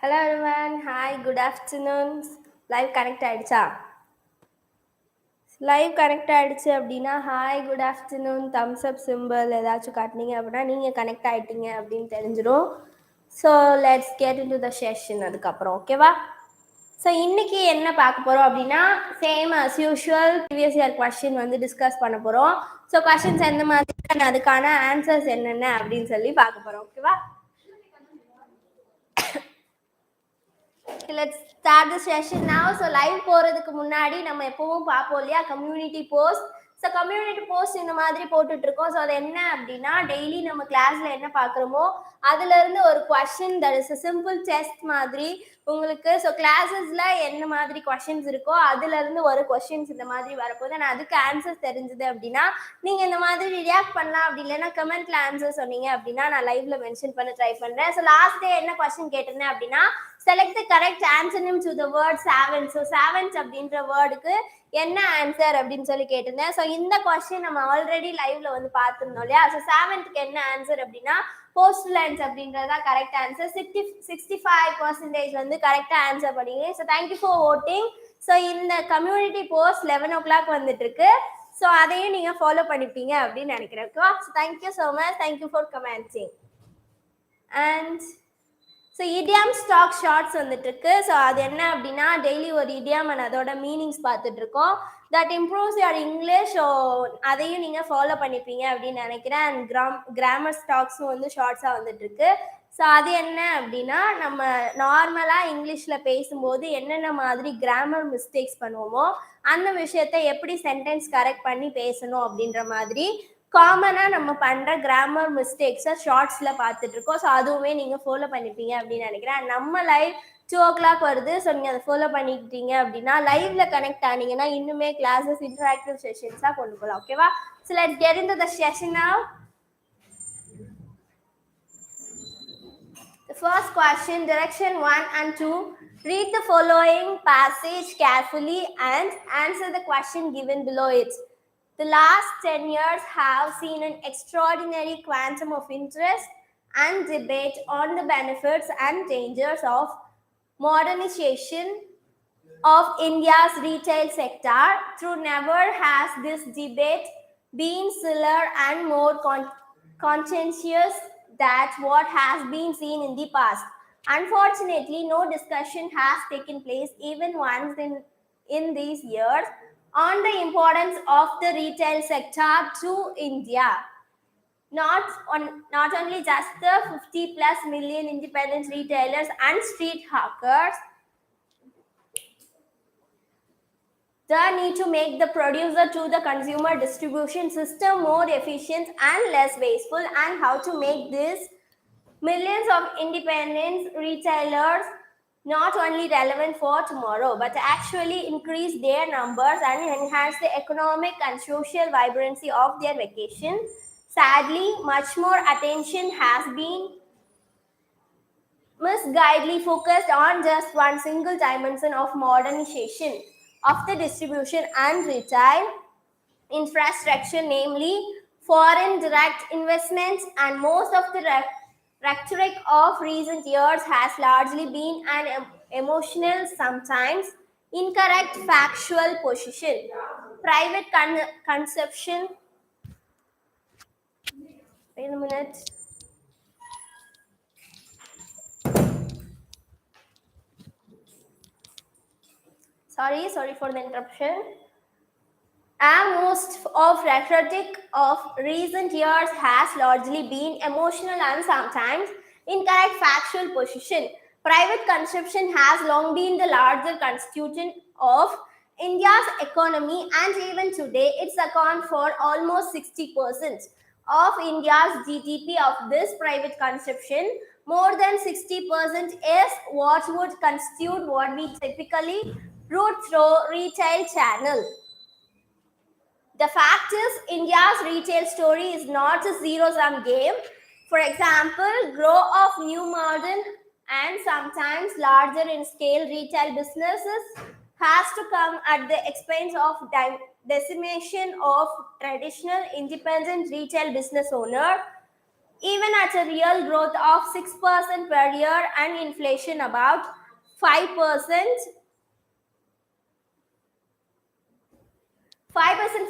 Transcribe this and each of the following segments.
Hello everyone. Hi, good afternoon. Live connect ஆயிடுச்சா? Live connect ஆயிடுச்சு அப்படின்னா hi good afternoon thumbs up simple ஏதாச்சும் காட்டினீங்க அப்படின்னா நீங்கள் கனெக்ட் ஆகிட்டீங்க அப்படின்னு தெரிஞ்சிடும். So let's get into the session அதுக்கப்புறம் ஓகேவா? ஸோ இன்னைக்கு என்ன பார்க்க போகிறோம் அப்படின்னா same as usual previous year question வந்து டிஸ்கஸ் பண்ண போகிறோம். ஸோ கொஸ்டின்ஸ் எந்த மாதிரி அதுக்கான ஆன்சர்ஸ் என்னென்ன அப்படின்னு சொல்லி பார்க்க போகிறோம் ஓகேவா? Let's start the session now. So live போறதுக்கு முன்னாடி நம்ம எப்பவும் பார்ப்போம் இல்லையா community post. So community post இந்த மாதிரி போட்டுட்டு இருக்கோம். ஸோ அது என்ன அப்படின்னா டெய்லி நம்ம கிளாஸ்ல என்ன பார்க்குறோமோ அதுல இருந்து ஒரு question that is simple test மாதிரி உங்களுக்கு. ஸோ கிளாஸஸ்ல என்ன மாதிரி கொஸ்டின்ஸ் இருக்கோ அதுல இருந்து ஒரு கொஸ்டின்ஸ் இந்த மாதிரி வரப்போது நான் அதுக்கு ஆன்சர்ஸ் தெரிஞ்சது அப்படின்னா நீங்க இந்த மாதிரி ரியாக்ட் பண்ணலாம். அப்படி இல்லைன்னா கமெண்ட்ல ஆன்சர் சொன்னீங்க அப்படின்னா நான் லைவ்ல மென்ஷன் பண்ண ட்ரை பண்றேன். ஸோ லாஸ்ட் டே என்ன கொஸ்டின் கேட்டிருந்தேன் அப்படின்னா select the correct antonym to the word savant. So savant அப்படின்ற வேர்டுக்கு என்ன ஆன்சர் அப்படின்னு சொல்லி கேட்டிருந்தேன். ஸோ இந்த கொஸ்டின் நம்ம ஆல்ரெடி லைவ்ல வந்து பார்த்துருந்தோம் இல்லையா? ஸோ சாவன்ட்க்கு என்ன ஆன்சர் அப்படின்னா போஸ்டல் லைன்ஸ் அப்படின்றதா கரெக்ட் ஆன்சர். 65% வந்து கரெக்டா ஆன்சர் பண்ணீங்க. So thank you for voting. So இந்த கம்யூனிட்டி போஸ்ட் 11 o'clock வந்துட்டு இருக்கு. ஸோ அதையும் நீங்க ஃபாலோ பண்ணிப்பீங்க அப்படின்னு நினைக்கிறேன். ஓகேவா? So thank you so much. Thank you for commenting. And so idiom stock shorts வந்துட்டு இருக்கு. ஸோ அது என்ன அப்படின்னா டெய்லி ஒரு இடியம் அண்ட் அதோட மீனிங்ஸ் பார்த்துட்டு இருக்கோம். That improves your English. So அதையும் நீங்கள் ஃபாலோ பண்ணிப்பீங்க அப்படின்னு நினைக்கிறேன். அண்ட் கிராமர் ஸ்டாக்ஸும் வந்து ஷார்ட்ஸாக வந்துட்டு இருக்கு. ஸோ அது என்ன அப்படின்னா நம்ம நார்மலாக இங்கிலீஷில் பேசும்போது என்னென்ன மாதிரி கிராமர் மிஸ்டேக்ஸ் பண்ணுவோமோ அந்த விஷயத்த எப்படி சென்டென்ஸ் கரெக்ட் பண்ணி பேசணும் அப்படின்ற மாதிரி காமனாக நம்ம பண்ணுற கிராமர் மிஸ்டேக்ஸை ஷார்ட்ஸில் பார்த்துட்டு இருக்கோம். ஸோ அதுவுமே நீங்கள் ஃபாலோ பண்ணிப்பீங்க அப்படின்னு நினைக்கிறேன். நம்ம லைவ் 2 o'clock வருது. ஸோ நீங்கள் அதை ஃபாலோ பண்ணிக்கிட்டீங்க அப்படின்னா லைவ்ல கனெக்ட் ஆனீங்கன்னா இன்னுமே கிளாஸஸ் இன்டராக்டிவ் செஷன்ஸாக கொண்டு போகலாம். ஓகேவா? So let's get into the session now. The first question, direction 1 and 2. Read the following passage carefully and answer the question given below it. The last 10 years have seen an extraordinary quantum of interest and debate on the benefits and dangers of modernization of India's retail sector. Through never has this debate been fuller and more contentious than what has been seen in the past. Unfortunately, no discussion has taken place even once in these years on the importance of the retail sector to India. Not only just the 50 plus million independent retailers and street hawkers, the need to make the producer to the consumer distribution system more efficient and less wasteful, and how to make these millions of independent retailers not only relevant for tomorrow but actually increase their numbers and enhance the economic and social vibrancy of their vacation. Sadly, much more attention has been misguidedly focused on just one single dimension of modernization of the distribution and retail infrastructure, namely foreign direct investments, and most of the rhetoric of recent years has largely been an emotional, sometimes incorrect factual position. Private consumption. Wait a minute. Sorry for the interruption. And most of rhetoric of recent years has largely been emotional and sometimes incorrect factual position. Private consumption has long been the larger constituent of India's economy, and even today it's account for almost 60% of India's GDP. Of this private consumption, more than 60% is what would constitute what we typically route through retail channel. The fact is, India's retail story is not a zero-sum game. For example, growth of new modern and sometimes larger in scale retail businesses has to come at the expense of decimation of traditional independent retail business owner. even at a real growth of 6% per year and inflation about 5%. 5%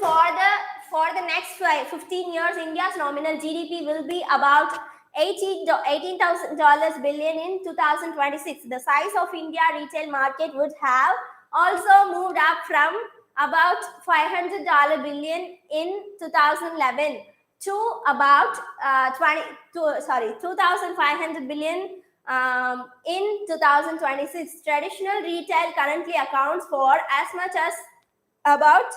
for the next 15 years, India's nominal GDP will be about $18,000 billion in 2026. The size of India retail market would have also moved up from about $500 billion in 2011 to about 2,500 billion in 2026. Traditional retail currently accounts for as much as about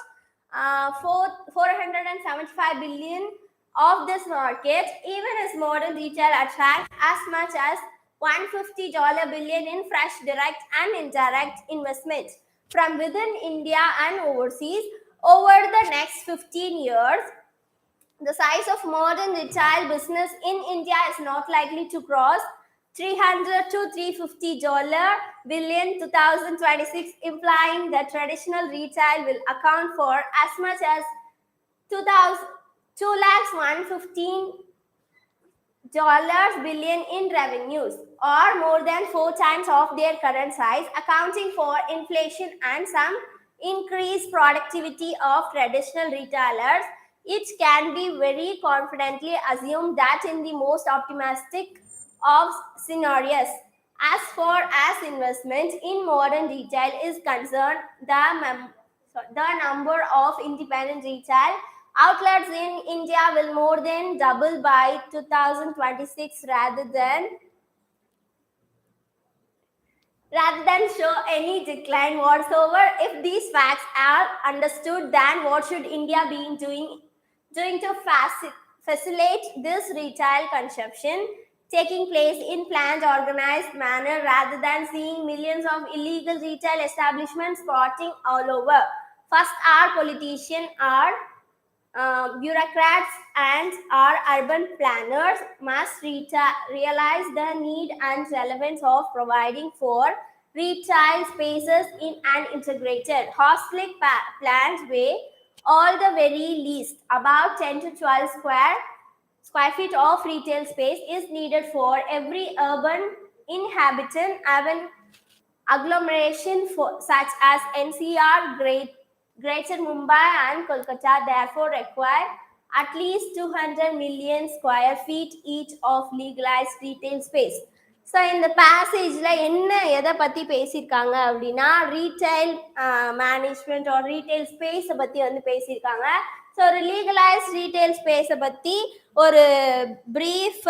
475 billion of this market, even as modern retail attracts as much as $150 billion in fresh direct and indirect investment from within India and overseas. Over the next 15 years, the size of modern retail business in India is not likely to cross $300 to $350 billion 2026, implying that traditional retail will account for as much as $2,115 billion in revenues, or more than 4 times of their current size, accounting for inflation and some increased productivity of traditional retailers. It can be very confidently assumed that in the most optimistic of scenarios, as far as investment in modern retail is concerned, the number of independent retail outlets in India will more than double by 2026 rather than show any decline whatsoever. If these facts are understood, then what should India be doing to facilitate this retail consumption taking place in planned, organized manner rather than seeing millions of illegal retail establishments spotting all over? First, our politicians, our bureaucrats, and our urban planners must realize the need and relevance of providing for retail spaces in an integrated, holistic planned way. All the very least, about 10 to 12 square feet of retail space is needed for every urban inhabitant. Urban agglomeration such as NCR, Greater Mumbai and Kolkata therefore require at least 200 million square feet each of legalized retail space. So இந்த பேசேஜில் என்ன எதை பற்றி பேசியிருக்காங்க அப்படின்னா retail management R retail ஸ்பேஸை பற்றி வந்து பேசியிருக்காங்க. ஸோ ஒரு லீகலைஸ் ரீட்டைல் ஸ்பேஸை பற்றி ஒரு ப்ரீஃப்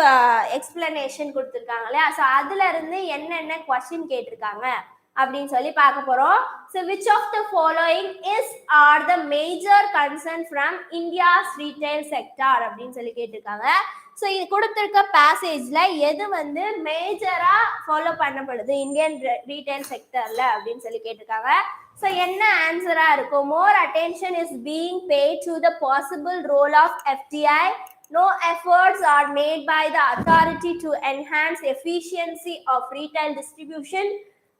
எக்ஸ்பிளனேஷன் கொடுத்துருக்காங்க இல்லையா. ஸோ அதுலேருந்து என்னென்ன கொஸ்டின் கேட்டிருக்காங்க அப்படின்னு சொல்லி பார்க்க போகிறோம். So which of the following are the major concern from India's retail sector அப்படின்னு சொல்லி கேட்டிருக்காங்க. ஸோ இது கொடுத்துருக்க பேசேஜில் எது வந்து மேஜராக ஃபாலோ பண்ணப்படுது இந்தியன் ரீட்டைல் செக்டரில் அப்படின்னு சொல்லி கேட்டிருக்காங்க. ஸோ என்ன ஆன்சராக இருக்கும்? More attention is being paid to the possible role of FDI. No efforts are made by the authority to enhance efficiency of retail distribution.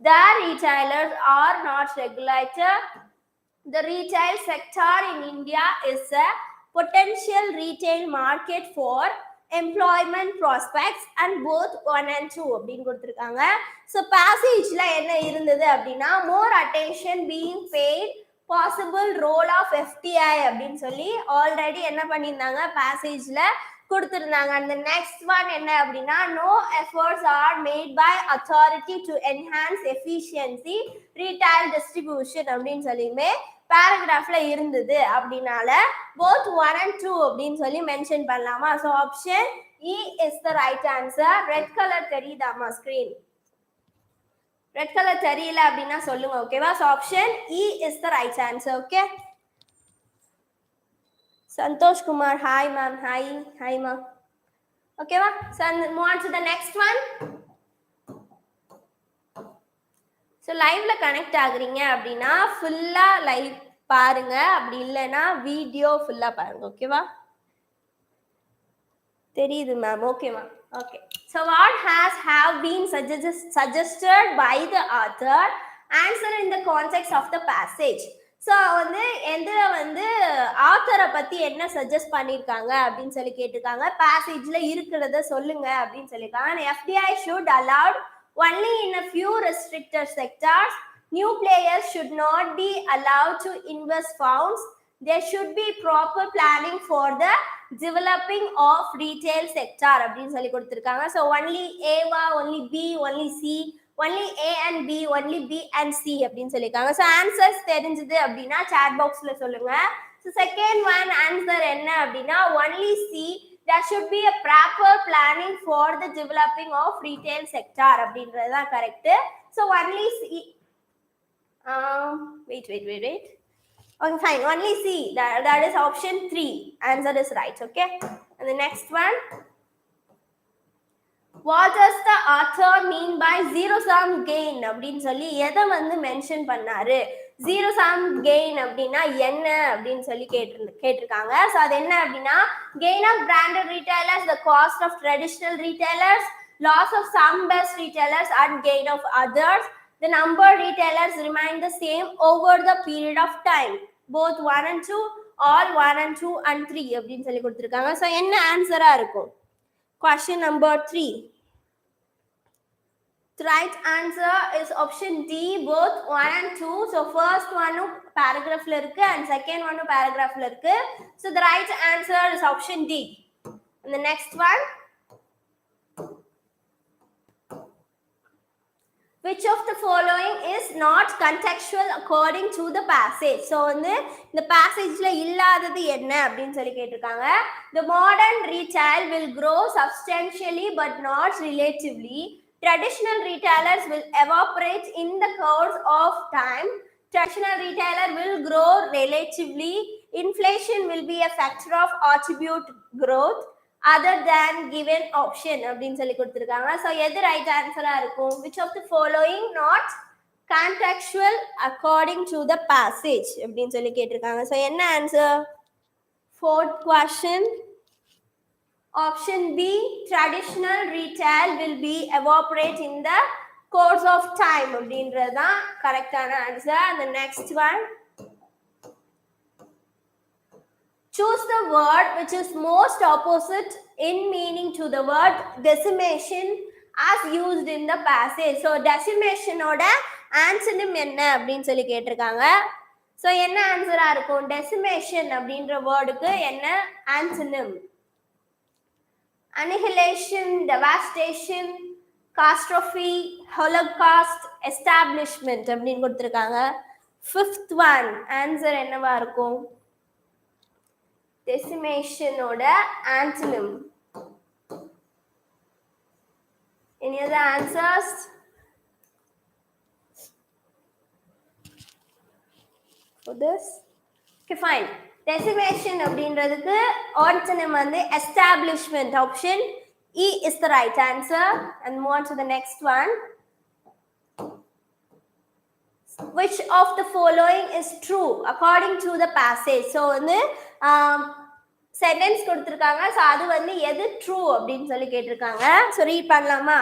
The retailers are not regulated. The retail sector in India is a potential retail market for employment prospects and both 1 and 2 அப்படின்னு கொடுத்துருக்காங்க. So பேசேஜில் என்ன இருந்தது அப்படின்னா more attention being paid, possible role of FDI அப்படின்னு சொல்லி already என்ன பண்ணியிருந்தாங்க பேசேஜில் கொடுத்துருந்தாங்க. அந்த நெக்ஸ்ட் ஒன் என்ன அப்படின்னா no efforts are made by authority to enhance efficiency retail distribution அப்படின்னு சொல்லியுமே பேராகிராஃப்ல இருந்தது. அப்படின்னால both 1 and 2 அப்படின்னு சொல்லி மென்ஷன் பண்ணலாமா? So option E is the right answer. Red colour தெரியுதாமா ஸ்கிரீன்? ரெட் கலர் தெரியல அப்படின்னா சொல்லுங்க, ஓகேவா? So option E is the right answer. ஓகே, Santhosh Kumar, hi ma'am. Hi ma'am. ஓகேவா? So move on to the next one. So லைவ்ல connect ஆகுறீங்க அப்படின்னா ஃபுல்லாக லைவ் பாருங்க, அப்படி இல்லைன்னா வீடியோ ஃபுல்லாக பாருங்க, ஓகேவா? தெரியுது ma'am, okay ma'am. Okay, so what have been suggested by the author? Answer in the context of the passage. So வந்து எதில் வந்து ஆத்தரை பற்றி என்ன சஜஸ்ட் பண்ணியிருக்காங்க அப்படின்னு சொல்லி கேட்டிருக்காங்க. பேசேஜில் இருக்கிறத சொல்லுங்க அப்படின்னு சொல்லியிருக்காங்க. FDI should allowed only in a few restricted sectors. New players should not be allowed to invest funds. There should be proper planning for the developing of retail sector அப்படின்னு சொல்லி கொடுத்துருக்காங்க. ஸோ ஒன்லி ஏவா, only B, only C, only A and B, only B and C அப்படின்னு சொல்லிருக்காங்க. So answers தெரிஞ்சது அப்படின்னா chat பாக்ஸ்ல சொல்லுங்க. ஸோ செகண்ட் ஒன் ஆன்சர் என்ன அப்படின்னா only C, there should be a proper planning for the developing of retail sector அப்படின்றது தான் correct. So only C. Wait. Okay, fine. Only C. That is option 3. Answer is right. Okay. And the next one. What does the author mean by zero sum gain அப்படின்னு சொல்லி எதை வந்து mention பண்ணாரு? Zero sum gain அப்படின்னா என்ன அப்படின்னு சொல்லி கேட்டிருக்காங்க. ஸோ அது என்ன அப்படின்னா gain of branded retailers, the cost of traditional retailers, loss of some best retailers and gain of others. The number of retailers remain the same over the period of time. Both 1 and 2, all 1 and 2 and 3 அப்படின்னு சொல்லி கொடுத்துருக்காங்க. So என்ன ஆன்சரா இருக்கும்? Question number 3. The right answer is option D, both 1 and 2. So first one paragraph la irukku and second one paragraph la irukku. So the right answer is option D. And the next one, which of the following is not contextual according to the passage? So வந்து இந்த passageல இல்லாதது என்ன அப்படின்னு சொல்லி கேட்டிருக்காங்க. The modern retail will grow substantially but not relatively. Traditional retailers will evaporate in the course of time. Traditional retailer will grow relatively. Inflation will be a factor of attribute growth other than given option அப்படின்னு சொல்லி கொடுத்துருக்காங்க. So எது right ஆன்சராக இருக்கும்? Which of the following not contextual according to the passage அப்படின்னு சொல்லி கேட்டிருக்காங்க. So என்ன answer? Fourth question, option B, traditional retail will be evaporate in the course of time அப்படின்றது தான் கரெக்டான answer. And the next one, choose the word which is most opposite in meaning to the word decimation as used in the passage. So decimation ஓட antonym என்ன அப்படின்னு சொல்லி கேட்டிருக்காங்க. So என்ன ஆன்சரா இருக்கும்? decimation அப்படின்ற வேர்டுக்கு என்ன antonym? annihilation, devastation, catastrophe, holocaust, establishment அப்படின்னு கொடுத்துருக்காங்க. Fifth one, ஆன்சர் என்னவா இருக்கும்? decimation ஓட antonym. Any other answers? For this? Okay, fine. Decimation அப்படின்றதுக்கு antonym வந்து establishment. Option E is the right answer. And move on to the next one. Which of the following is true according to the passage? So வந்து sentence கொடுத்துருக்காங்க. So அது வந்து எது true அப்படின்னு சொல்லி கேட்டிருக்காங்க. ஸோ ரீட் பண்ணலாமா?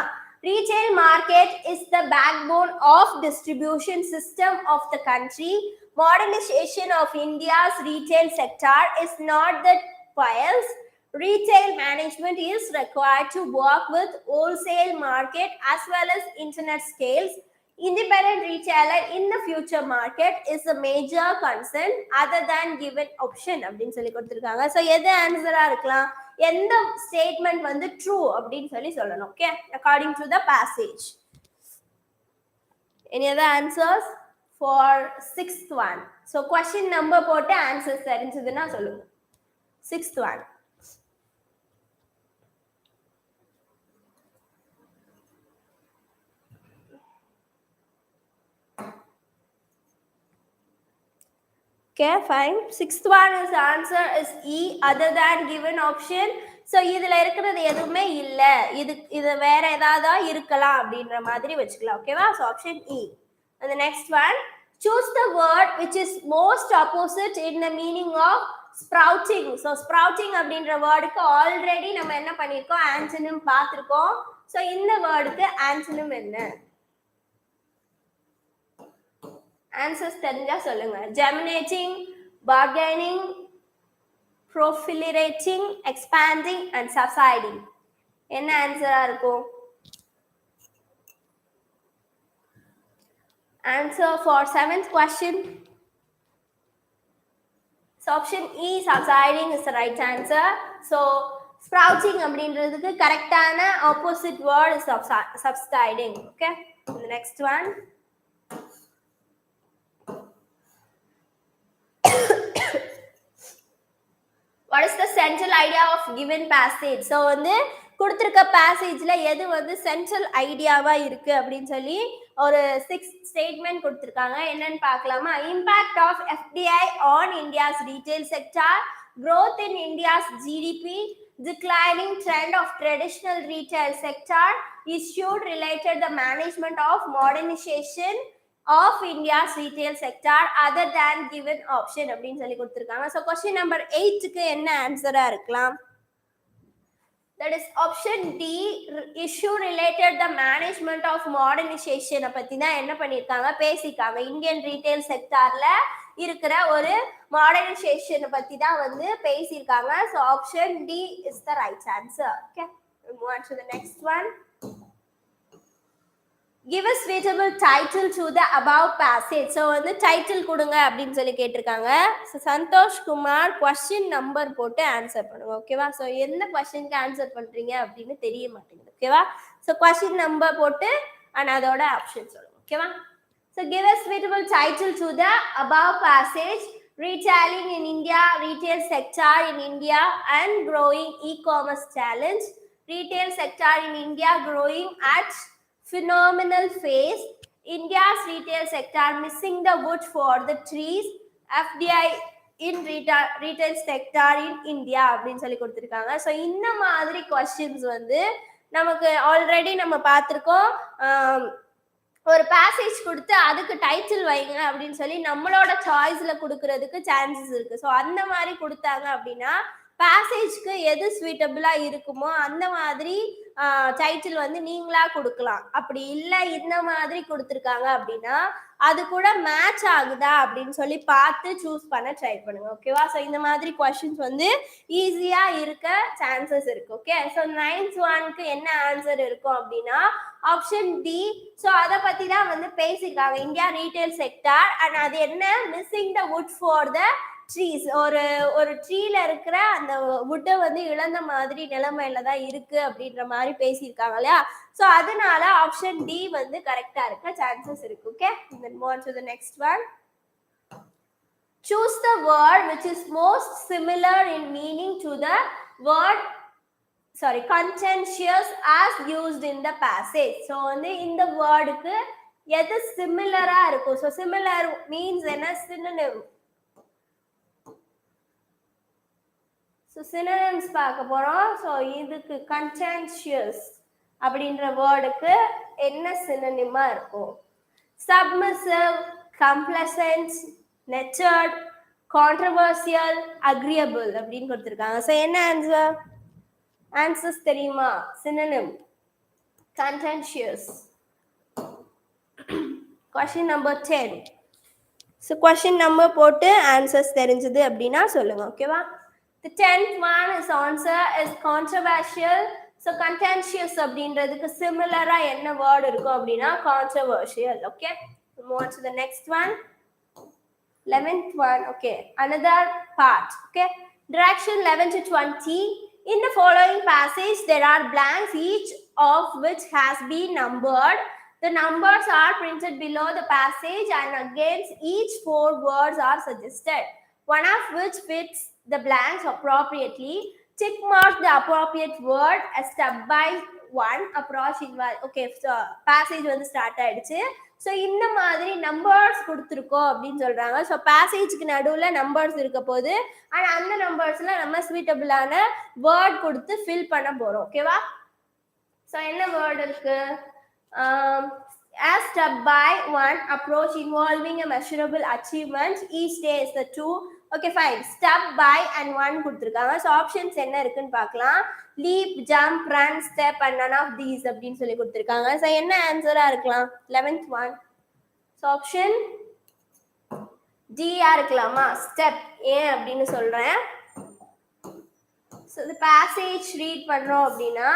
Retail market is the backbone of distribution system of the country. Modernization of India's retail sector is not the piles. Retail management is required to work with wholesale market as well as internet scales. Independent retailer in the future market is a major concern other than given option அப்படின்னு சொல்லி கொடுத்துருக்காங்க. So எது ஆன்சரா இருக்கலாம்? எந்த statement வந்து true அப்படின்னு சொல்லி சொல்லணும். Okay, according to the passage. Any other answers for sixth one? So question number போட்டு ஆன்சர்ஸ் தெரிஞ்சதுன்னா சொல்லுங்க. Sixth one. Okay, fine. Sixth one is answer is E, other than given option. So இதுல இருக்கிறது எதுவுமே இல்ல, இது வேற ஏதாவது இருக்கலாம் அப்படின்ற மாதிரி வச்சுக்கலாம். ஓகேவா? So option E. And the next one, choose the word which is most opposite in the meaning of sprouting. So sprouting அப்படின்ற வேர்டுக்கு ஆல்ரெடி நம்ம என்ன பண்ணிருக்கோம்? antonym பார்த்திருக்கோம். So இந்த வேர்டுக்கு antonym என்ன? ஆன்சர்ஸ் தெரிஞ்சா சொல்லுங்க. Germinating, bargaining, proliferating, expanding and subsiding. என்ன ஆன்சரா இருக்கும்? Answer for 7th question. So option E, subsiding, is the right answer. So sprouting அப்படின்றதுக்கு கரெக்டான opposite word is subsiding. Okay, the next one. What is the central idea of given passage? So வந்து கொடுத்திருக்க பேசேஜ்ல எது வந்து central ஐடியாவா இருக்கு அப்படின்னு சொல்லி ஒரு 6 ஸ்டேட்மெண்ட் கொடுத்திருக்காங்க. என்னன்னு பார்க்கலாமா? Impact of FDI on India's retail sector, growth in India's GDP, declining trend of traditional retail sector, issued related the management of modernization of India's retail sector other than given option அப்படின்னு சொல்லி கொடுத்திருக்காங்க. So question number 8க்கு என்ன ஆன்சரா இருக்கலாம்? That is option D, issue related the management of modernization பத்தி தான் என்ன பண்ணிருக்காங்க பேசிருக்காங்க. Indian retail செக்டார்ல இருக்கிற ஒரு மாடர்னைசேஷன் பத்தி தான் வந்து பேசிருக்காங்க. So option D is the right answer. Okay, we'll move on to the next one. Give a suitable title to the above passage. So வந்து டைட்டில் கொடுங்க அப்படின்னு சொல்லி கேட்டிருக்காங்க. So Santosh Kumar question number போட்டு ஆன்சர் பண்ணுங்க. ஓகேவா? ஸோ எந்த கொஸ்டினுக்கு ஆன்சர் பண்றீங்க அப்படின்னு தெரிய மாட்டேங்குது. ஓகேவா? ஸோ கொஸ்டின் நம்பர் போட்டு அண்ட் அதோட ஆப்ஷன் சொல்லுங்க. ஓகேவா? So give a suitable title to the above passage. Retailing in India, retail sector in India and growing e-commerce challenge. Retail sector in India growing at phenomenal phase. India's retail sector missing the wood for the trees. FDI in retail sector in India அப்படின்னு சொல்லி கொடுத்திருக்காங்க. So இந்த மாதிரி questions வந்து நமக்கு already நம்ம பார்த்துருக்கோம். ஒரு பேசேஜ் கொடுத்து அதுக்கு டைட்டில் வைங்க அப்படின்னு சொல்லி நம்மளோட சாய்ஸ்ல கொடுக்கறதுக்கு சான்சஸ் இருக்கு. ஸோ அந்த மாதிரி கொடுத்தாங்க அப்படின்னா பேசேஜ்க்கு எது ஸ்வீட்டபிளா இருக்குமோ அந்த மாதிரி டைட்டில் வந்து நீங்களா கொடுக்கலாம். அப்படி இல்லை இந்த மாதிரி கொடுத்துருக்காங்க அப்படின்னா அது கூட மேட்ச் ஆகுதா அப்படின்னு சொல்லி பார்த்து சூஸ் பண்ண ட்ரை பண்ணுங்க. ஓகேவா? ஸோ இந்த மாதிரி கொஸ்டின்ஸ் வந்து ஈஸியா இருக்க சான்சஸ் இருக்கு. ஓகே, ஸோ 9th ஒன்க்கு என்ன ஆன்சர் இருக்கும் அப்படின்னா ஆப்ஷன் டி. ஸோ அதை பத்தி தான் வந்து பேசியிருக்காங்க. இந்தியா ரீட்டைல் செக்டார் அண்ட் அது என்ன missing the would for the trees. ஒரு ட்ரீல இருக்கிற அந்த வுட்டை வந்து இழந்த மாதிரி நிலைமையில தான் இருக்கு அப்படின்ற மாதிரி பேசியிருக்காங்க இல்லையா? ஸோ அதனால ஆப்ஷன் டி வந்து கரெக்டா இருக்க சான்சஸ் இருக்கு. Okay, then move on to the next one. Choose the word which is most similar in meaning to the word contentious as used in the passage. So வந்து இந்த வேர்டுக்கு எது சிமிலரா இருக்கும்? ஸோ சிமிலர் மீன்ஸ் என்ன? synonym. So synonyms பார்க்க போறோம். So இதுக்கு contentious அப்படின்ற வேர்டுக்கு என்ன சினோனிமா இருக்கும்? submissive, complacent, nurtured, controversial, agreeable அப்படின்னு கொடுத்திருக்காங்க. ஸோ என்ன ஆன்சர்? ஆன்சர்ஸ் தெரியுமா? synonym contentious. Question number 10. So question number போட்டு ஆன்சர்ஸ் தெரிஞ்சது அப்படின்னா சொல்லுங்க. ஓகேவா? The 10th one is answer is controversial. So contentious அப்படின்றதுக்கு சிமிலரா என்ன வேர்ட் இருக்கும் அப்படின்னா controversial. Okay, move on to the next one. 11th one. Okay, another part. Okay, direction 11 to 20. In the following passage there are blanks, each of which has been numbered. The numbers are printed below the passage and against each 4 words are suggested, one of which fits the blanks appropriately. Tick mark the appropriate word a step by one approach involved. Okay, so passage வந்து start ஆயிடுச்சு. So இந்த மாதிரி numbers கொடுத்துருக்கோம் அப்படின்னு சொல்றாங்க. So பேசேஜ்க்கு நடுவில் numbers இருக்க போது ஆனால் அந்த நம்பர்ஸ்ல நம்ம ஸ்வீட்டபிளான வேர்ட் கொடுத்து ஃபில் பண்ண போறோம். ஓகேவா? ஸோ என்ன வேர்ட் இருக்கு? As step by one approach involving a measurable achievement, each day is the two. Okay, fine. Step by and one கொடுத்திருக்காங்க. ஸோ ஆப்ஷன்ஸ் என்ன இருக்குன்னு பார்க்கலாம். Leap, jump, run, step and none of these அப்படின்னு சொல்லி கொடுத்திருக்காங்க. So என்ன ஆன்சரா இருக்கலாம்? 11th one. So option D-ஆ இருக்கலாமா? ஸ்டெப் ஏன் அப்படின்னு சொல்றேன். So the passage read பண்றோம் அப்படின்னா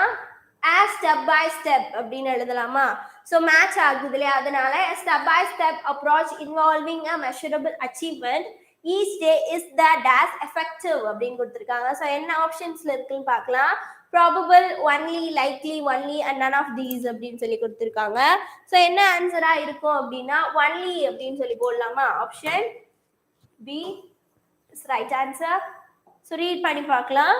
as step by step அப்படின்னு எழுதலாமா? So match ஆகுது இல்லையா? அதனால step by step approach involving a measurable achievement each day is the dash effective அப்படின்னு கொடுத்திருக்காங்க. So என்ன ஆப்ஷன்ஸ்ல இருக்குன்னு பார்க்கலாம். probable, only, likely, only and none of these அப்படின்னு சொல்லி கொடுத்திருக்காங்க. So என்ன ஆன்சரா இருக்கும் அப்படின்னா only அப்படின்னு சொல்லி போடலாமா? Option B is right answer. So read பண்ணி பார்க்கலாம்.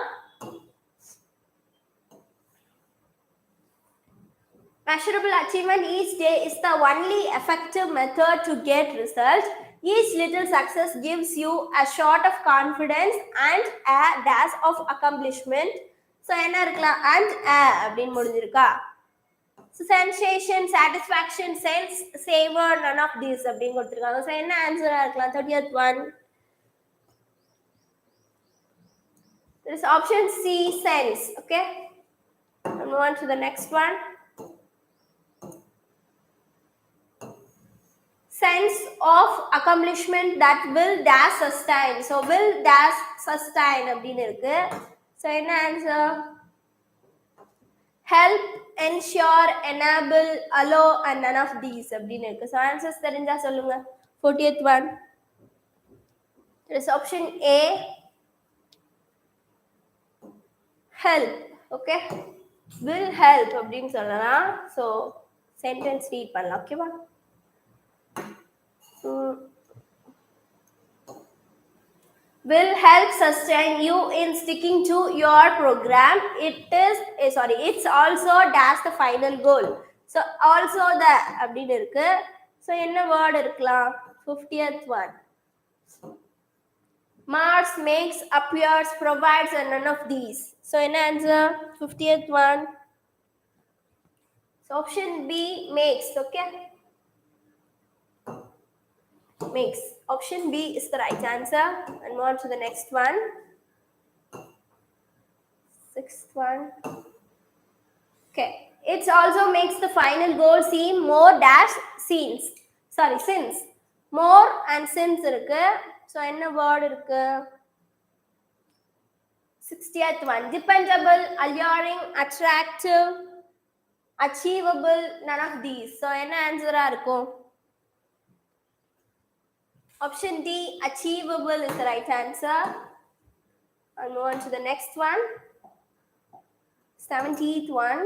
Measurable achievement each day is the only effective method to get results. Each little success gives you a shot of confidence and a dash of accomplishment. So என்ன இருக்கலாம் and a அப்படின்னு முடிஞ்சிருக்கா. So sensation, satisfaction, sense, savor, none of these அப்படின்னு கொடுத்திருக்காங்க. So என்ன ஆன்சரா இருக்கலாம் 30th one. There is option C, sense. Okay. And move on to the next one. Sense of accomplishment that will dash sustain. So will dash sustain அப்படின்னு இருக்கு. So என்ன answer? Help, ensure, enable, allow and none of these அப்படின்னு இருக்கு. So answers தெரிஞ்சா சொல்லுங்க. 40th one. There is option A. Help. Okay. Will help அப்படின்னு சொல்லலாம். So sentence read பண்ணலாம். ஓகேவா? Will help sustain you in sticking to your program. It's also dash the final goal. So also the அப்படின்னு இருக்கு. So என்ன word இருக்கலாம் 50th one. Mars, makes, appears, provides and none of these. So என்ன answer 50th one. So option B, makes. Okay. Makes. Option B is the right answer. And move on to the next one. 6th one. Okay. It also makes the final goal seem more dash since. More and since இருக்கு. So என்ன word இருக்கு 60th one. Dependable, alluring, attractive, achievable, none of these. So என்ன ஆன்சரா இருக்கும் option D, achievable is the right answer. I'll move on to the next one. 70th one.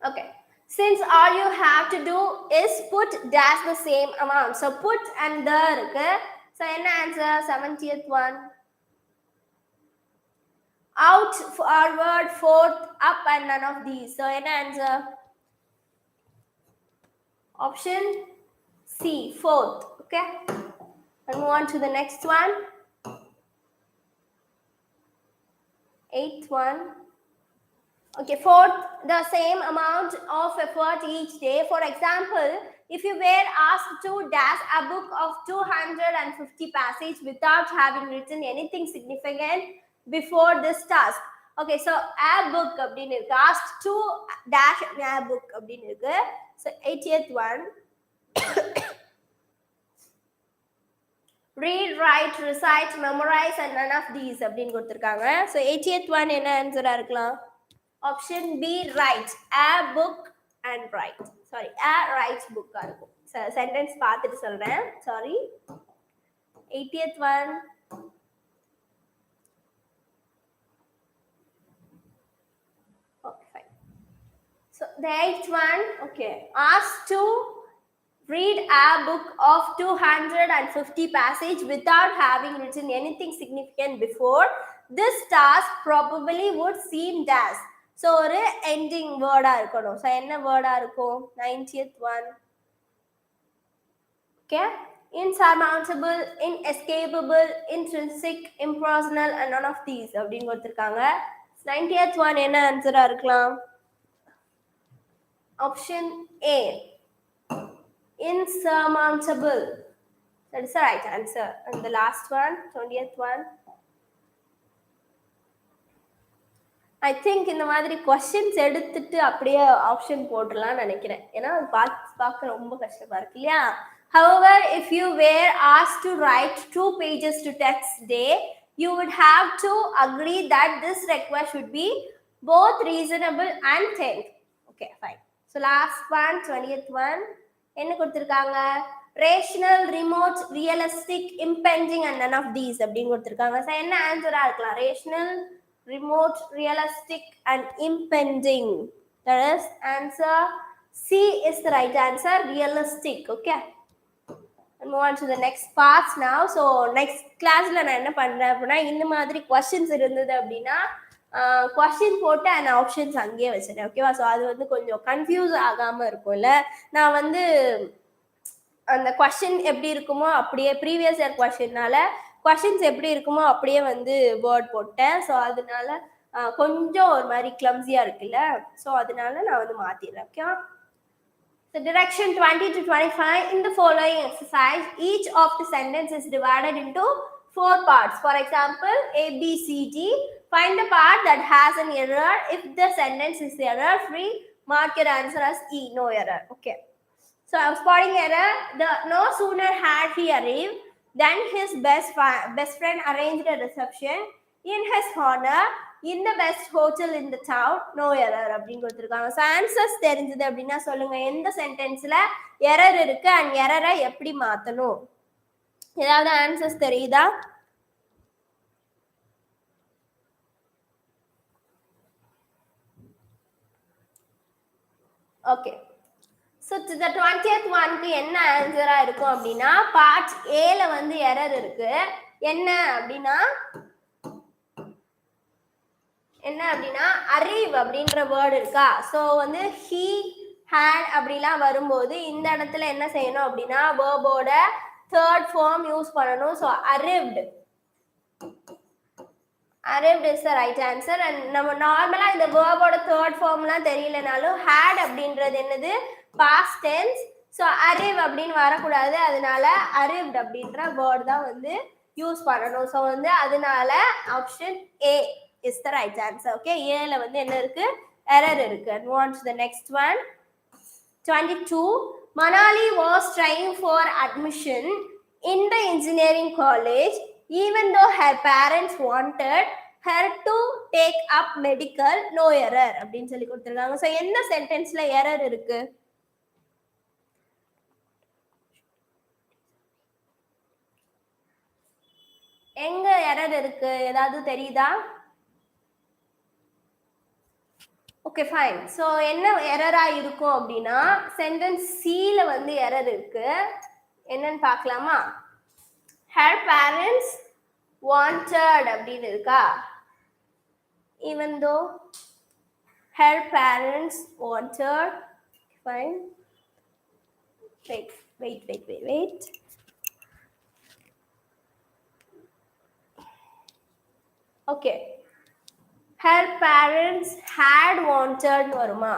Okay. Since all you have to do is put dash the same amount. So put and the இருக்கு. So என்ன answer 70th one. Out, forward, forth, up and none of these. So என்ன answer option C, fourth. Okay. And move on to the next one. 8th one. Okay, fourth, the same amount of effort each day. For example, if you were asked to dash a book of 250 pages without having written anything significant before this task. Okay, so a book அப்படின்னு இருக்கு. Asked to dash a book அப்படின்னு இருக்கு. So 80th one. Read, write, recite, memorize and none of these அப்படின்னு கொடுத்திருக்காங்க. So 80th one என்ன ஆன்சரா இருக்கலாம் option B, write. A book and write. Sorry, a write book ஆ இருக்கும். Sentence பார்த்துட்டு சொல்றேன். Sorry. 80th one. Okay, fine. So the 8th one, okay. Asked to read a book of 250 pages without having written anything significant before. This task probably would seem dash. So ஒரு ending word இருக்கணும். So என்ன word இருக்கும் 90th one. Okay. Insurmountable, inescapable, intrinsic, impersonal and none of these அப்படின்னு கொடுத்திருக்காங்க. 90th one என்ன ஆன்சரா இருக்கலாம் option A, insurmountable. That is the right answer. And the last one, 20th one. I think இந்த மாதிரி questions எடுத்துட்டு அப்படியே option போட்டுடலாம்னு நினைக்கிறேன். ஏன்னா அது பார்க்க ரொம்ப கஷ்டமா இருக்கு இல்லையா? However, if you were asked to write 2 pages to text day, you would have to agree that this request should be both reasonable and 10th. Okay, fine. So last one, 20th one. என்ன கொடுத்திருக்காங்க? rational, remote, realistic, impending and none of these அப்படின்னு கொடுத்திருக்காங்க. So என்ன ஆன்சரா இருக்கலாம்? rational, remote, realistic and impending. That is answer C is the right answer, realistic. Okay, and move on to the next parts now. So next classல நான் என்ன பண்றேன் அப்படின்னா, இந்த மாதிரி questions இருந்தது அப்படின்னா கொஸ்டின் போட்டு அந்த ஆப்ஷன்ஸ் அங்கேயே வச்சிருக்கேன். ஓகேவா? ஸோ அது வந்து கொஞ்சம் கன்ஃபியூஸ் ஆகாம இருக்கும்ல. நான் வந்து அந்த கொஸ்டின் எப்படி இருக்குமோ அப்படியே ப்ரீவியஸ் இயர் கொஸ்டின்னால கொஸ்டின்ஸ் எப்படி இருக்குமோ அப்படியே வந்து வேர்ட் போட்டேன். ஸோ அதனால கொஞ்சம் ஒரு மாதிரி கிளம்ஸியா இருக்குல்ல. ஸோ அதனால நான் வந்து மாத்திடுறேன். ஓகேவா? The direction 20 to 25 in the following exercise, each of the sentence is divided into 4 parts. For example, A, B, C, D. Find the part that has an error. If the sentence is error free, mark your answer as E, no error. Okay. So I was spotting error. No sooner had he arrived than his best friend arranged a reception in his honor in the best hotel in the town. No error அப்படின்னு கொடுத்துருக்காங்க. So answers தெரிஞ்சது அப்படின்னா சொல்லுங்க, எந்த சென்டென்ஸ்ல error இருக்கு and எரரை எப்படி மாத்தணும்? ஏதாவது ஆன்சர்ஸ் தெரியுதா? ஓகே, ஸோ the 20th ஒன்க்கு என்ன ஆன்சரா இருக்கும் அப்படின்னா, பார்ட் ஏல வந்து எரர் இருக்கு. என்ன அப்படின்னா arrive அப்படின்ற வேர்டு இருக்கா? ஸோ வந்து he had அப்படிலாம் வரும்போது இந்த இடத்துல என்ன செய்யணும் அப்படின்னா வேர்போட தேர்ட் ஃபார்ம் யூஸ் பண்ணணும். So arrived is the right answer. and நம்ம நார்மலா இந்த வேர்போட தேர்ட் ஃபார்ம்லாம் தெரியலனாலும் had அப்படின்றது என்னது? past tense. ஸோ arrive அப்படின்னு வரக்கூடாது. அதனால arrived அப்படின்ற வேர்டு தான் வந்து யூஸ் பண்ணணும். ஸோ வந்து அதனால option A is the right answer. Okay, A ல வந்து என்ன இருக்கு? error இருக்கு. and move on to the next one. 22. Manali was trying for admission in the engineering college even though her parents wanted her to take up medical. No error அப்படின்னு சொல்லி கொடுத்திருக்காங்க. So எந்த சென்டென்ஸ்ல error இருக்கு? எங்க error இருக்கு? ஏதாவது தெரியுதா? Okay, fine. So என்ன எரரா இருக்கும் அப்படின்னா சென்டென்ஸ் சில வந்து எரர் இருக்கு. என்னன்னு பார்க்கலாமா? her parents wanted அப்படின்னு இருக்கா? even though her parents wanted. Fine. Wait. Okay. her parents had wanted வருமா?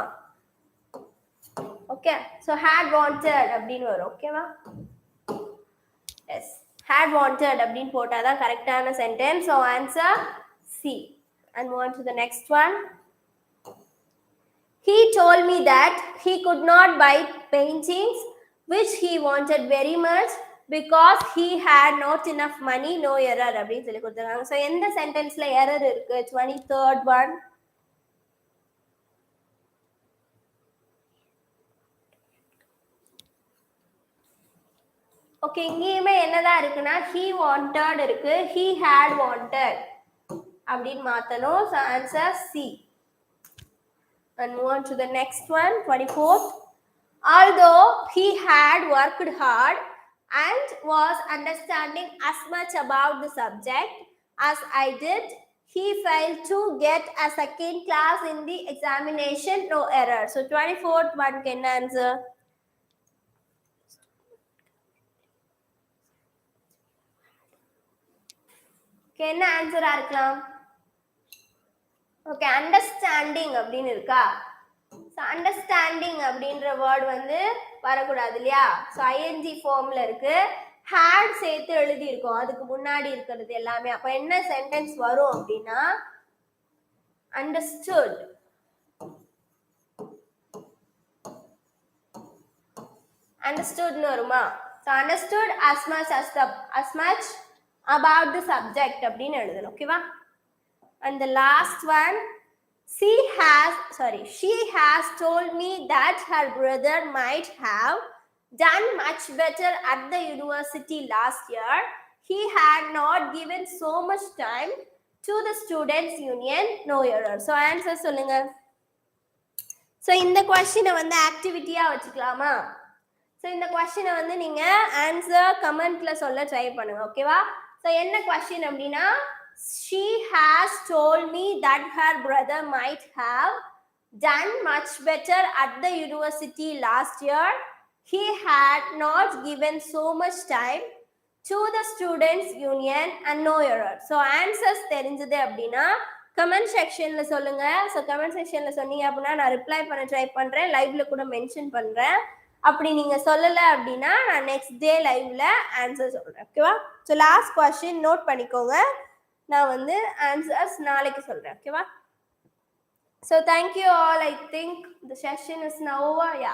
ஓகே, ஸோ had wanted அப்படின்னு வரும். ஓகேவா? எஸ், had wanted அப்படின்னு போட்டாதான் கரெக்டான sentence. So answer C. and move on to the next one. He told me that he could not buy paintings which he wanted very much because he had not enough money. No error அப்படின்னு சொல்லி கொடுத்தாங்க. So எந்த சென்டென்ஸ்ல error இருக்கு? 23rd one. Okay, இங்கேயுமே என்னதான் இருக்குன்னா he wanted இருக்கு, he had wanted அப்படின்னு மாத்தணும். So answer C. and move on to the next one. 24th. Although he had worked hard and was understanding as much about the subject as I did, he failed to get a second class in the examination. No error. So 24th one can answer. என்ன ஆன்சரா இருக்கலாம்? Okay, understanding அப்படின்னு இருக்கா? So understanding அப்படின்ற word வந்து வரக்கூடாது இல்லையா? So ING ஃபார்ம்ல இருக்கு, ஹேட் சேர்த்து எழுதி இருக்கோம் அதுக்கு முன்னாடி இருக்கிறது எல்லாமே. அப்போ என்ன சென்டென்ஸ் வரும் அப்படின்னா understood. Understood வருமா? So understood as much about the subject அப்படின்னு எழுதணும். ஓகேவா? And the last one, she has told me that her brother might have done much better at the university last year. He had not given so much time to the students union. No error. So answer சொல்லுங்க. So இந்த கொஸ்டினை வந்து ஆக்டிவிட்டியா வச்சுக்கலாமா? So இந்த கொஸ்டினை வந்து நீங்க answer கமெண்ட்ல சொல்ல ட்ரை பண்ணுங்க. ஓகேவா? ஸோ என்ன கொஸ்டின் அப்படின்னா, she has told me that her brother might have done much better at the university last year. He had not given so much time to the students union and no error. So answers தெரிஞ்சது அப்படின்னா comment செக்ஷன்ல சொல்லுங்க. So comment செக்ஷன்ல சொன்னீங்க அப்படின்னா நான் reply பண்ண try பண்றேன், லைவ்ல கூட மென்ஷன் பண்றேன். அப்படி நீங்க சொல்லல அப்படின்னா நான் நெக்ஸ்ட் டே லைவ்ல ஆன்சர் சொல்றேன். ஓகேவா? ஸோ லாஸ்ட் கொஸ்டின் நோட் பண்ணிக்கோங்க, நான் வந்து ஆன்சர்ஸ் நாளைக்கு சொல்றேன். ஓகேவா? So thank you all. I think the session is now over. Yeah,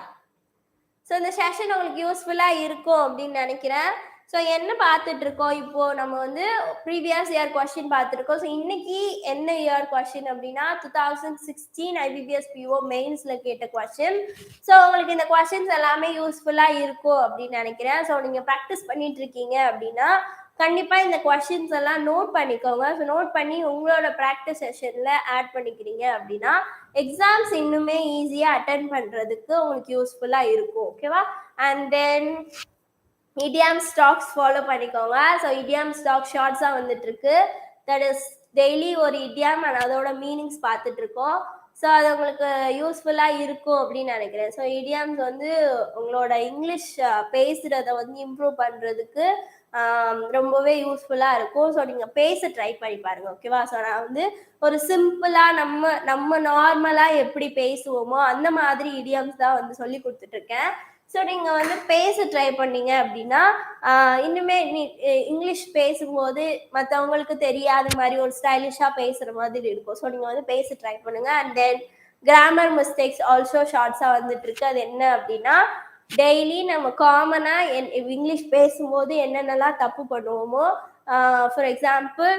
so இந்த செஷன் உங்களுக்கு யூஸ்ஃபுல்லாக இருக்கும் அப்படின்னு நினைக்கிறேன். ஸோ என்ன பார்த்துட்டு இருக்கோம் இப்போ, நம்ம வந்து ப்ரீவியஸ் இயர் கொஸ்டின் பார்த்துருக்கோம். ஸோ இன்னைக்கு என்ன இயர் கொஸ்டின் அப்படின்னா 2016 IBPS PO மெயின்ஸில் கேட்ட கொஸ்டின். ஸோ உங்களுக்கு இந்த கொஸ்டின்ஸ் எல்லாமே யூஸ்ஃபுல்லாக இருக்கும் அப்படின்னு நினைக்கிறேன். ஸோ நீங்கள் ப்ராக்டிஸ் பண்ணிட்டு இருக்கீங்க அப்படின்னா கண்டிப்பாக இந்த கொஸ்டின்ஸ் எல்லாம் நோட் பண்ணிக்கோங்க. ஸோ நோட் பண்ணி உங்களோட ப்ராக்டிஸ் செஷனில் ஆட் பண்ணிக்கிறீங்க அப்படின்னா எக்ஸாம்ஸ் இன்னுமே ஈஸியாக அட்டென்ட் பண்ணுறதுக்கு உங்களுக்கு யூஸ்ஃபுல்லாக இருக்கும். ஓகேவா? அண்ட் தென் இடியம் ஸ்டாக்ஸ் ஃபாலோ பண்ணிக்கோங்க. ஸோ இடியம் ஸ்டாக் ஷார்ட்ஸாக வந்துட்டு இருக்கு. தட் இஸ் டெய்லி ஒரு இடியம் அண்ட் அதோட மீனிங்ஸ் பார்த்துட்டு இருக்கோம். ஸோ அது உங்களுக்கு யூஸ்ஃபுல்லாக இருக்கும் அப்படின்னு நினைக்கிறேன். ஸோ இடியம்ஸ் வந்து உங்களோட இங்கிலீஷ் பேசுகிறத வந்து இம்ப்ரூவ் பண்ணுறதுக்கு ரொம்பவே யூஸ்ஃபுல்லாக இருக்கும். ஸோ நீங்கள் பேச ட்ரை பண்ணி பாருங்க. ஓகேவா? ஸோ நான் வந்து ஒரு சிம்பிளாக நம்ம நார்மலாக எப்படி பேசுவோமோ அந்த மாதிரி இடியம்ஸ் தான் வந்து சொல்லி கொடுத்துட்ருக்கேன். ஸோ நீங்கள் வந்து பேச ட்ரை பண்ணீங்க அப்படின்னா இன்னுமே இங்கிலீஷ் பேசும்போது மற்றவங்களுக்கு தெரியாத மாதிரி ஒரு ஸ்டைலிஷாக பேசுகிற மாதிரி இருக்கும். ஸோ நீங்கள் வந்து பேச ட்ரை பண்ணுங்கள். And then grammar mistakes also ஷார்ட்ஸாக வந்துட்டு இருக்கு. அது என்ன அப்படின்னா, டெய்லி நம்ம காமனாக இங்கிலீஷ் பேசும்போது என்னென்னலாம் தப்பு பண்ணுவோமோ, ஃபார் எக்ஸாம்பிள்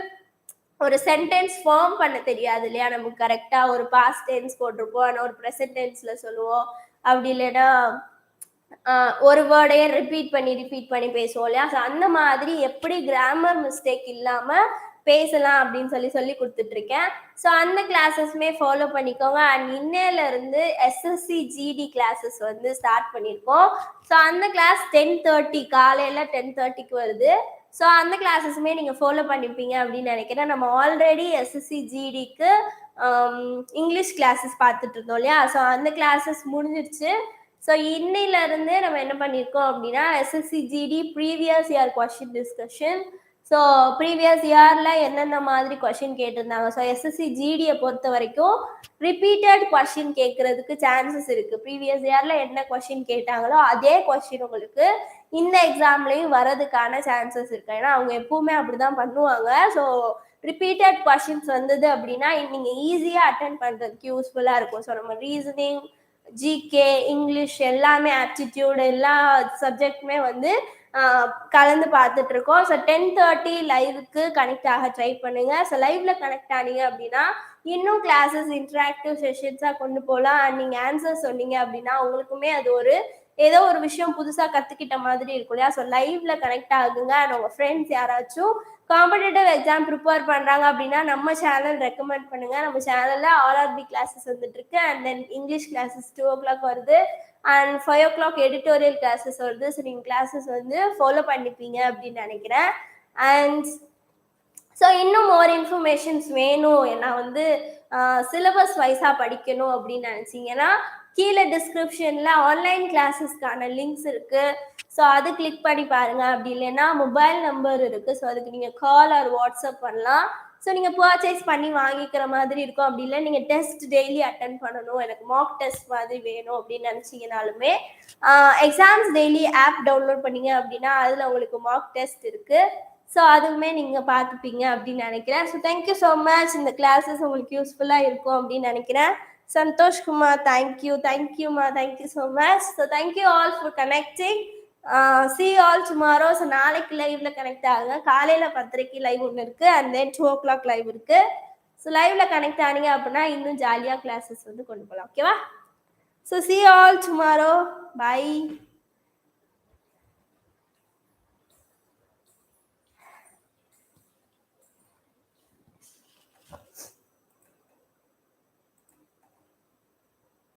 ஒரு சென்டென்ஸ் ஃபார்ம் பண்ண தெரியாது இல்லையா நமக்கு, கரெக்டாக ஒரு பாஸ்ட் டென்ஸ் போட்டிருப்போம் ஆனால் ஒரு ப்ரெசன்ட் டென்ஸில் சொல்லுவோம். அப்படி இல்லைன்னா ஒரு வேர்டையே ரிப்பீட் பண்ணி பேசுவோம் இல்லையா? ஸோ அந்த மாதிரி எப்படி கிராமர் மிஸ்டேக் இல்லாமல் பேசலாம் அப்படின்னு சொல்லி கொடுத்துட்டு இருக்கேன். ஸோ அந்த கிளாஸஸ்மே ஃபாலோ பண்ணிக்கோங்க. அண்ட் இன்னையில இருந்து SSC GD கிளாஸஸ் வந்து ஸ்டார்ட் பண்ணியிருக்கோம். ஸோ அந்த கிளாஸ் 10:30 காலையில் 10:30க்கு வருது. ஸோ அந்த கிளாஸஸுமே நீங்கள் ஃபாலோ பண்ணிப்பீங்க அப்படின்னு நினைக்கிறேன். நம்ம ஆல்ரெடி SSC GDக்கு இங்கிலீஷ் கிளாஸஸ் பார்த்துட்டு இருந்தோம் இல்லையா? ஸோ அந்த கிளாஸஸ் முடிஞ்சிருச்சு. ஸோ இன்னையிலேருந்து நம்ம என்ன பண்ணியிருக்கோம் அப்படின்னா SSC GD previous year question discussion. So previous இயரில் என்னென்ன மாதிரி கொஸ்டின் கேட்டிருந்தாங்க. ஸோ SSC GDயை பொறுத்த வரைக்கும் ரிப்பீட்டட் கொஸ்டின் கேட்குறதுக்கு சான்சஸ் இருக்குது. ப்ரீவியஸ் இயரில் என்ன கொஸ்டின் கேட்டாங்களோ அதே கொஸ்டின் உங்களுக்கு இந்த எக்ஸாம்லேயும் வரதுக்கான சான்சஸ் இருக்குது. ஏன்னா அவங்க எப்பவுமே அப்படி தான் பண்ணுவாங்க. ஸோ ரிப்பீட்டட் கொஸ்டின்ஸ் வந்தது அப்படின்னா நீங்கள் ஈஸியாக அட்டென்ட் பண்ணுறதுக்கு யூஸ்ஃபுல்லாக இருக்கும். ஸோ நம்ம ரீசனிங், ஜிகே, இங்கிலீஷ் எல்லாமே, ஆப்டிடியூட் எல்லா சப்ஜெக்டுமே வந்து கலந்து பார்த்துட்டு இருக்கோம். ஸோ 10:30 லைவுக்கு கனெக்ட் ஆக ட்ரை பண்ணுங்க. ஸோ லைவ்ல கனெக்ட் ஆனீங்க அப்படின்னா இன்னும் கிளாஸஸ் இன்டராக்டிவ் செஷன்ஸாக கொண்டு போகலாம். அண்ட் நீங்கள் ஆன்சர் சொன்னீங்க அப்படின்னா உங்களுக்குமே அது ஏதோ ஒரு விஷயம் புதுசாக கற்றுக்கிட்ட மாதிரி இருக்கும் இல்லையா? ஸோ லைவ்ல கனெக்ட் ஆகுங்க. அண்ட் உங்கள் ஃப்ரெண்ட்ஸ் யாராச்சும் காம்படிட்டிவ் எக்ஸாம் ப்ரிப்பேர் பண்ணுறாங்க அப்படின்னா நம்ம சேனல் ரெக்கமெண்ட் பண்ணுங்க. நம்ம சேனலில் RRB கிளாஸஸ் வந்துட்டு இருக்கு. And then English classes 2 o'clock வருது. அண்ட் 5 o'clock எடிட்டோரியல் கிளாஸஸ் வருது. ஸோ நீங்கள் கிளாஸஸ் வந்து ஃபாலோ பண்ணிப்பீங்க அப்படின்னு நினைக்கிறேன். அண்ட் ஸோ இன்னும் மோர் இன்ஃபர்மேஷன்ஸ் வேணும், நான் வந்து சிலபஸ் வைஸாக படிக்கணும் அப்படின்னு நினச்சிங்கன்னா கீழே டிஸ்கிரிப்ஷனில் ஆன்லைன் கிளாஸஸ்க்கான லிங்க்ஸ் இருக்குது. ஸோ அது கிளிக் பண்ணி பாருங்கள். அப்படி இல்லைன்னா மொபைல் நம்பர் இருக்குது. ஸோ அதுக்கு நீங்கள் கால் ஆர் வாட்ஸ்அப் பண்ணலாம். ஸோ நீங்கள் பர்ச்சேஸ் பண்ணி வாங்கிக்கிற மாதிரி இருக்கும். அப்படி இல்லை நீங்கள் டெஸ்ட் டெய்லி அட்டன் பண்ணணும், எனக்கு மார்க் டெஸ்ட் மாதிரி வேணும் அப்படின்னு நினச்சிங்கனாலுமே எக்ஸாம்ஸ் டெய்லி ஆப் டவுன்லோட் பண்ணிங்க அப்படின்னா அதில் உங்களுக்கு மார்க் டெஸ்ட் இருக்குது. ஸோ அதுவுமே நீங்கள் பார்த்துப்பீங்க அப்படின்னு நினைக்கிறேன். So thank you so much. இந்த கிளாஸஸ் உங்களுக்கு யூஸ்ஃபுல்லாக இருக்கும் அப்படின்னு நினைக்கிறேன். சந்தோஷ் குமார், தேங்க்யூமா, thank you so much. So thank you all for connecting. see you all tomorrow. So நாளைக்கு லைவ்ல கனெக்ட் ஆகுங்க. காலையில் 10:30 லைவ் ஒன்று இருக்குது, அண்ட் தென் 2 o'clock லைவ் இருக்குது. ஸோ லைவ்ல கனெக்ட் ஆனீங்க அப்படின்னா இன்னும் ஜாலியாக கிளாஸஸ் வந்து கொண்டு போகலாம். ஓகேவா? So see you all tomorrow. Bye.